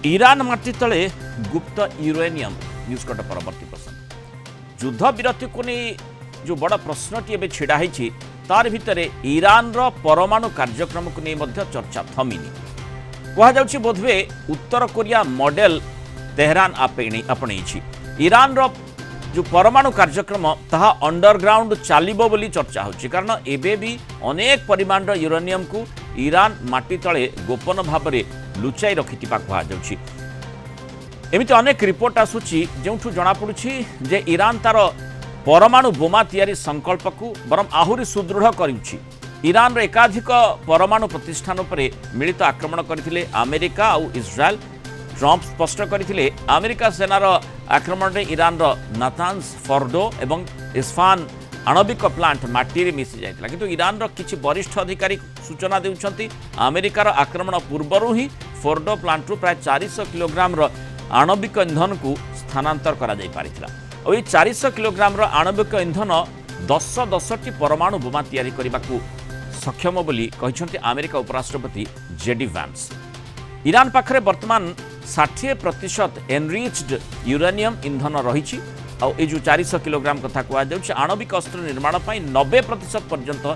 Iran माटी तले गुप्त यूरेनियम न्यूज कट परवर्ती प्रसंग युद्ध विरति को नहीं जो बड़ प्रश्नटी एवं छिड़ा होती तार भितर ईरान रो परमाणु कार्यक्रम को नहीं मध्य चर्चा थमिनी कहुच्छी बोधवे उत्तर कोरिया मॉडल तेहरान आपणे ईरान रो जो परमाणु कार्यक्रम ताहा अंडरग्राउंड चलिबो बोली चर्चा होची कारण एबे भी अनेक परिमाण यूरेनियम को ईरान माटी तले गोपन भाव में लुचाई रखिथिबा कहुच्छी एमिति अनेक रिपोर्ट आसुची जोठु जना पड़ुछि जे ईरान तार परमाणु बोमा तैयारी संकल्प को बरम आहुरी सुदृढ़ करुछि ईरान रो एकाधिक परमाणु प्रतिष्ठान पर मिलित आक्रमण करथिले अमेरिका और इस्राएल ट्रंप स्पष्ट करथिले अमेरिका सेनार आक्रमण में ईरान रो नातान्स फोर्डो एवं इस्फान आणविक प्लांट माटी रे मिसी जाइतला किंतु ईरान रो किछि वरिष्ठ अधिकारी सूचना देउछंती अमेरिकार आक्रमण पूर्वरु ही फोर्डो प्लांट रु प्राय 400 किलोग्राम रो आणविक ईंधन को स्थानांतर करा जाई पारिथिला और ये 400 किलोग्राम रो आणविक ईंधन 10 परमाणु बोमा तैयारी करने सक्षम बोली कहिसंती अमेरिका उपराष्ट्रपति जेडी वांस ईरान पाखरे वर्तमान 60% एनरिच्ड यूरेनियम ईंधन रही और ये जो 400 किलोग्राम कथा कहुच्छे आणविक अस्त्र निर्माण 90% पर्यंत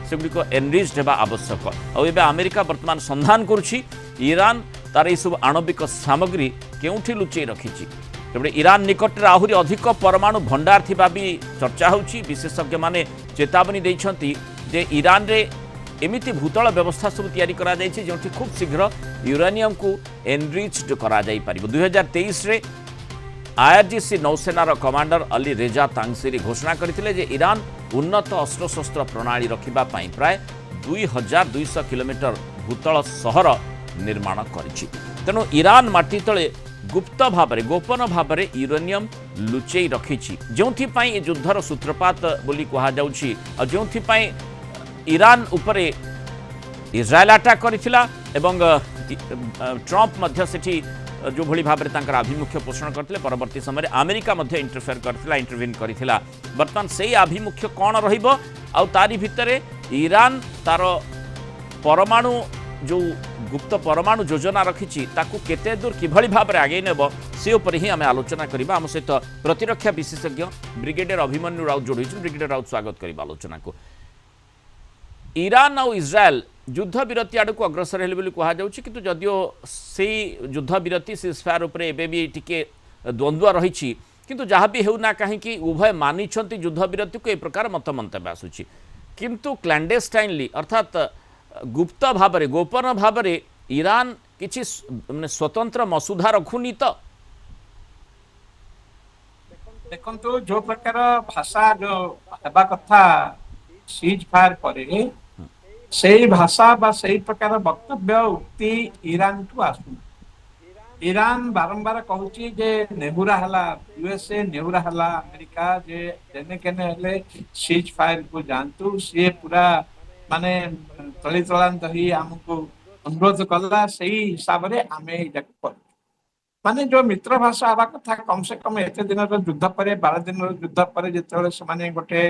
सेगुड़िक एनरिच्ड होगा आवश्यक और एवं अमेरिका वर्तमान संधान करुच्ची ईरान तार यह सब आणविक सामग्री केउठी लुचई रखी तेबे ईरान निकट में आहरी अधिक परमाणु भंडार थिबा भी चर्चा होची विशेषज्ञ माने चेतावनी देइछंती जे ईरान रे एमिति भूतल व्यवस्था सब तैयारी करा जायछि जोंठी खूब शीघ्र यूरेनियम को एनरिच्ड करा जाई पारिबो 2023 रे आईआरजीसी नौसेनार कमांडर अली रेजा तांगसिरी घोषणा करथिले जे ईरान उन्नत अस्त्रशस्त्र प्रणाली रखिबा पई प्राय 2200 किलोमीटर भूतल सहर निर्माण करिछि तेणु ईरान माटी तले गुप्त भाव गोपन भाव यूरेनियम लुचई रखी जो युद्धर सूत्रपात बोली कहुच्छी और जो ईरान उपरे इस्राएल अटैक करथिला एवं ट्रंप मध्य सेठी जो भली भाव में आभिमुख्य पोषण करते परवर्ती समय अमेरिका मध्य इंटरफेयर करथिला इंटरवीन करथिला वर्तमान से आभिमुख्य कौन रहिबो आउ तारी भितरे ईरान तार परमाणु जो गुप्त परमाणु योजना रखी ताकू केते दूर किभली भाव में आगे नेब से उपर ही आम आलोचना करबा आम सहित प्रतिरक्षा विशेषज्ञ ब्रिगेडियर अभिमन्यु राउत जोड़ी ब्रिगेडियर राउत स्वागत करबा आलोचना को ईरान और इस्राएल युद्ध विरति आड़ को अग्रसर हेले बोली कहुच्छी किंतु जदियो से युद्ध विरति सीजफायर उपरे एबे भी टिके द्वंद्व रही किंतु जहाँ भी होना कहीं उभय मानी युद्ध विरति को ए प्रकार मत मंतव्य आसूची किंतु क्लैंडेस्टाइनली अर्थात गुप्त भाव गोपन भाव ईरान किसी माने स्वतंत्र मसुधा रखुनी तो देखो जो प्रकार भाषा जो हेबा कथा सीज फायर पर से भाषा बा से प्रकार वक्तव्य उक्ति ईरान को आसु ईरान बारंबार कहूची जे नेहुरा हला यूएसए नेहुरा हला अमेरिका जे जेने केने हेले सीज फायर को जानतु सी पूरा माने तली तलांत ही हमको अनुरोध कला से हिसाब से आम माने जो मित्र भाषा हवा कथा कम से कम एत दिन युद्ध पर 12 दिन युद्ध पर जिते से गोटे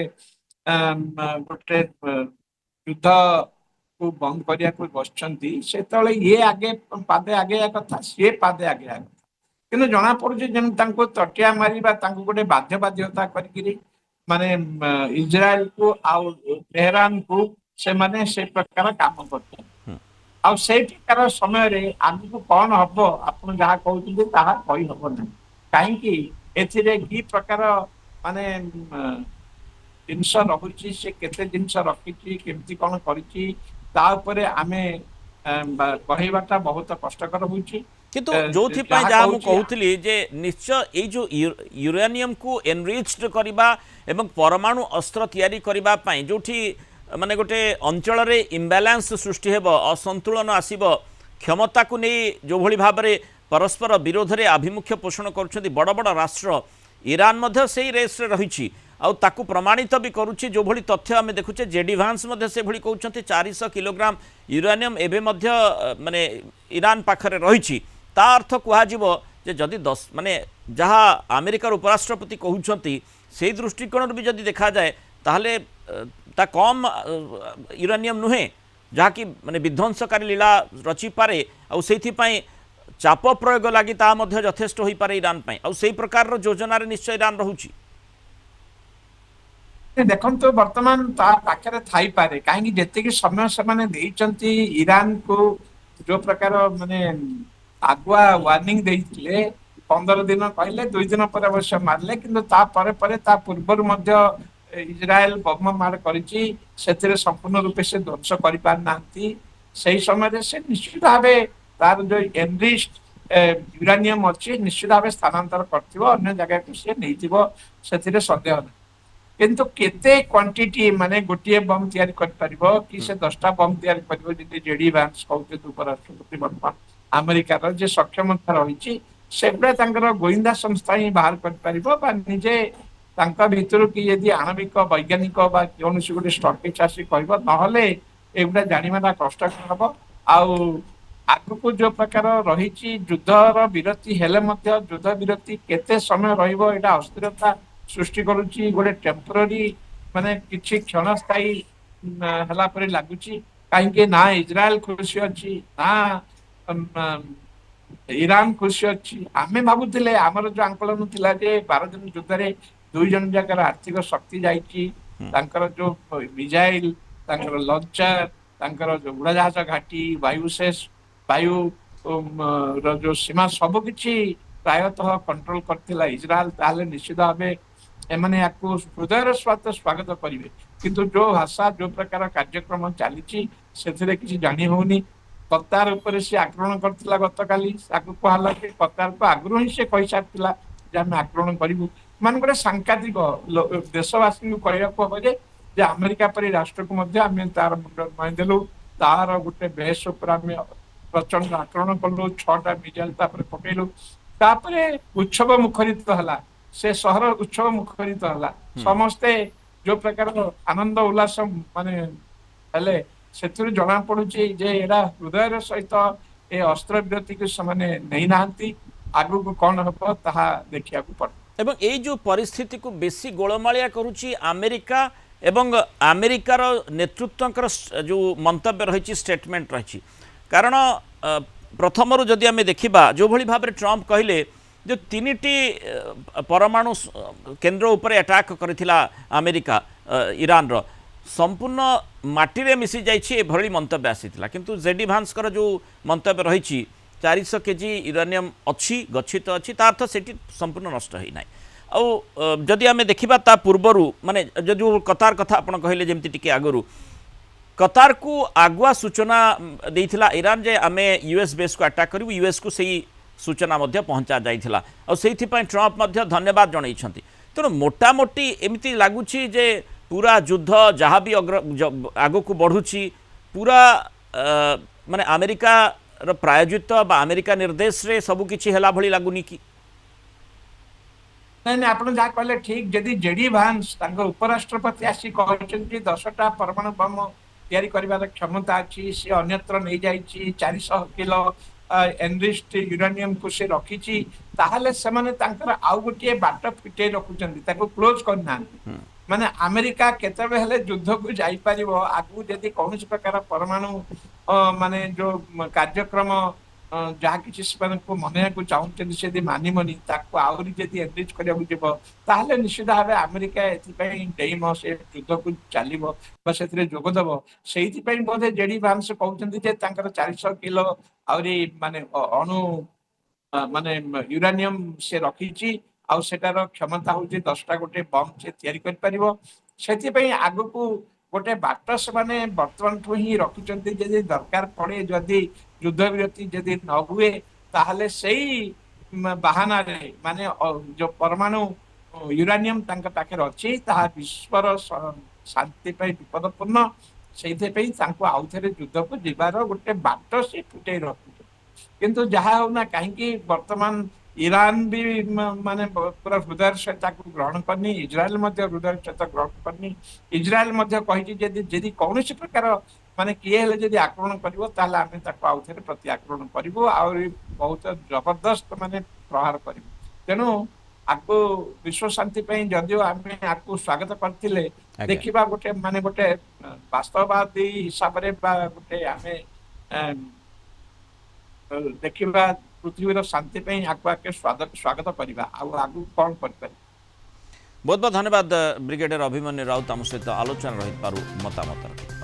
गोटे युद्ध को बंद करने को बसुँच से ये आगे पादे आगे कथा सी पादे आगे कि जना पड़ी तटिया मारी गोटे बाध्य बाध्यता कर माने इज्राएल को आउ तेहरान को से माने से प्रकार काम करते आउ से प्रकार समय आगु कौन हम आप जहाँ कहते कही हम ना कहीं कि प्रकार माने जिनस रही से केते जिनस रखी केमती कौन कर आमे कहवाटा बहुत कष्टकर होची किंतु जो जहाँ कहूली जे निश्चय ये जो यूरेनियम को एनरिच्ड करबा एवं परमाणु अस्त्र तैयारी करबा पई जोठी माने गोटे अंचल रे इम्बालांस सृष्टि हेब असंतुलन आसीब क्षमता को नहीं जो भली भाव में परस्पर विरोध रे आभिमुख्य पोषण कर बड़ बड़ राष्ट्र ईरान मध्य से रेस रे रही आउ ताकू प्रमाणित भी करुच्ची जो भली तथ्य आम देखुचे जेडी वांस मध्य से भली कहते 400 किलोग्राम यूरेनियम एवं मध्य माने ईरान पाखरे रही ता अर्थ कहुब जे जदि 10 माने जहाँ अमेरिकार उपराष्ट्रपति कहते से दृष्टिकोण भी जदि देखा जाए ताहले ता कम यूरेनियम नुहे जहाँकि माने विध्वंसकारी लीला रचि पारे आ चाप प्रयोग लगी यथेष्ट हो पारे ईरान पर से प्रकार योजन निश्चय ईरान रोचे देखो वर्तमान ता पाखे थी पारे कहीं जी समय से ईरान को जो प्रकार माने आगुआ वार्निंग देते 15 दिन कहले 2 दिन पर अवश्य मारे कि पूर्व इजराइल बम मार कर संपूर्ण रूपे से ध्वंस कर पारना से समय से निश्चित भाव तार जो एनरिस्ट यूरानियम अच्छी निश्चित भाव स्थानांतर कर जगह को सी नहीं सन्देह ना किंतु केते क्वांटिटी माने गोटे बम तैयारी कर परिबो कि से 10टा बम तैयारी परिबो जे जेडी वांस कहते उपराष्ट्रपति वर्तमान अमेरिका रो जे सक्षमता रही सेगुड़ा तांकर गोइंदा संस्था ही बाहर कर परिबो बा निजे तांका भितर कि यदि आणविक वैज्ञानिक बा कौनसी गोटे स्टॉपेज आसी कहबो नहले एगुड़ा जानिमाटा कष्टकर हबो आउ आगको जो प्रकार रही युद्धर विरति हेले मध्य युद्ध विरति केते समय रहिबो एटा अस्थिरता सृष्टि करुच्ची गोटे टेम्पररी माने किछि क्षणस्थायी हला परे लागुची कहीं ना इजराइल खुशी अच्छी ना ईरान खुशी अच्छी आमे भाबुथिले हमर जो आंकलन थिला जे 12 दिन युद्ध रे 2 जन जाकर आर्थिक शक्ति जाईची तांकर जो मिसाइल तांकर लॉन्चर तांकर जो उड़ाजहाज घाटी वायुशेष वायु रो जो सीमा सब किछि प्रायतः कंट्रोल करथिला इजराइल ताले निश्चित भावे एमाने याकू हृदयर स्वागत करेंगे किंतु जो भाषा जो प्रकार कार्यक्रम चली से जानी होनी कतार ऊपर से आक्रमण करथिला गतकाली कहला कि कतार को आगु ही से कही सारी आम आक्रमण करूँ मान गोटे सांकेतिक देशवासी को कहवाक हम जे अमेरिका परी राष्ट्र को आम तार मुंड नुआईदेलु तार गोटे बेस उपर आम प्रचंड आक्रमण कलु 6टा मिसाइल पकेलु तापरे उत्सव मुखरित है से सहर उत्सव मुखरित है समस्ते जो प्रकार आनंद उल्लास माने हेले से जना पड़ुची जे एरा हृदय सहित ए अस्त्र विरति को समाने नहीं नांती आगु को कौन हम ताहा देखिया को पड़े एवं ये जो परिस्थिति को बेसी गोलमालिया करुची अमेरिका एवं अमेरिकार नेतृत्व जो मंतव्य रही स्टेटमेंट रही कारण प्रथम जदि आम देखा जो भली भाव ट्रम्प कहले जो 3टी परमाणु केन्द्र उपर अटैक करथिला अमेरिका ईरान रो संपूर्ण माटी मिसी जाइए एभली मंतव्य आसीथिला किंतु जेडी भांसकर जो मंतव्य रही 400 केजी यूरेनियम अच्छी गच्छित अच्छी तार अर्थ से संपूर्ण नष्ट होना आउ जदि आम देखा ता पूर्वर माने जो कतार कथा आप कहले जमती टिके आगु कतार को आगुआ सूचना देइथिला ईरान जे आमे यूएस बेस को अटैक करू यूएस को सही सूचना मध्य पहुंचा जाइथिला और सेइथिपई ट्रम्प मध्य धन्यवाद जणाइछंती तेणु मोटामोटी एमती लगुच जे पूरा युद्ध जहाँ भी आग को बढ़ुची पूरा माने अमेरिका प्रायोजित बा अमेरिका निर्देश रे सबु किछि हेला भली लागुनी कि नहीं नहीं आपन जा कहले ठीक जदि जेडी भांस तांको उपराष्ट्रपति आसी कहचंती 10टा परमाणु बम तैयारी करिवार क्षमता अछि से अन्यत्र नहीं जाइछि 400 किलो एनरिस्ट यूरेनियम को से रखी ताहले सेमाने तांकर आउ गोटे बाट फिटे रखुचंती ताको क्लोज करना माने अमेरिका केतबे हेले युद्ध को जाई परिबो आगु जदि कौन प्रकार परमाणु माने जो कार्यक्रम जहाँ किसी को मन को चाहते से मानिमनी ताको आउरी जदि एनरिच करिया जीव ताहले निश्चित भाव अमेरिका एथिपई डेइम से युद्ध को चलिबो बा सेथिरे जोग देबो सेहिपई बोधे जेडी भांस कहउचंती जे तांकर 400 किलो आउरी माने अणु माने यूरेनियम से रखी आउ सेटार क्षमता होची 10टा गोटे बम से तैयारी कर परिबो सेथिपई आगु को गोटे बाट से माने वर्तमान ठू ही रखिचंती जदि दरकार पड़े जदि युद्ध विरति जदि न हुए ताहले सही बहाना रे माने जो परमाणु यूरेनियम तांका पाखे अछि ताहा विश्वर शांति पई विपदपूर्ण सेहिपई तांको आउथरे युद्ध को जीवार गोटे बाट से फुटे रखि किंतु जहाँ होना कहीं वर्तमान ईरान भी माने पूरा हृदय सहित ग्रहण करनी इजराइल हृदय सहित ग्रहण करनी इजराइल कही कौन प्रकार माने किए हेले जदि आक्रमण करिवो ताले आमे ताको आउथरे प्रति आक्रमण करिवो और बहुत जबरदस्त माने प्रहार करिवो तेणु आपको विश्व शांति पई जदियो आमे आपको स्वागत करथिले देखिबा गोटे माने गोटे वास्तववादी हिसाब रे बा गोटे आमे देखिबा ପୃଥିବୀର ଶାନ୍ତି ପାଇଁ ଆକୁ ଆଗେ ସ୍ୱାଗତ କରିବା ଆଉ ଆଗକୁ କ'ଣ କରିପାରିବା। बहुत बहुत धन्यवाद ब्रिगेडियर अभिमन्यु राउत आम सहित आलोचना रही मतामत रखी।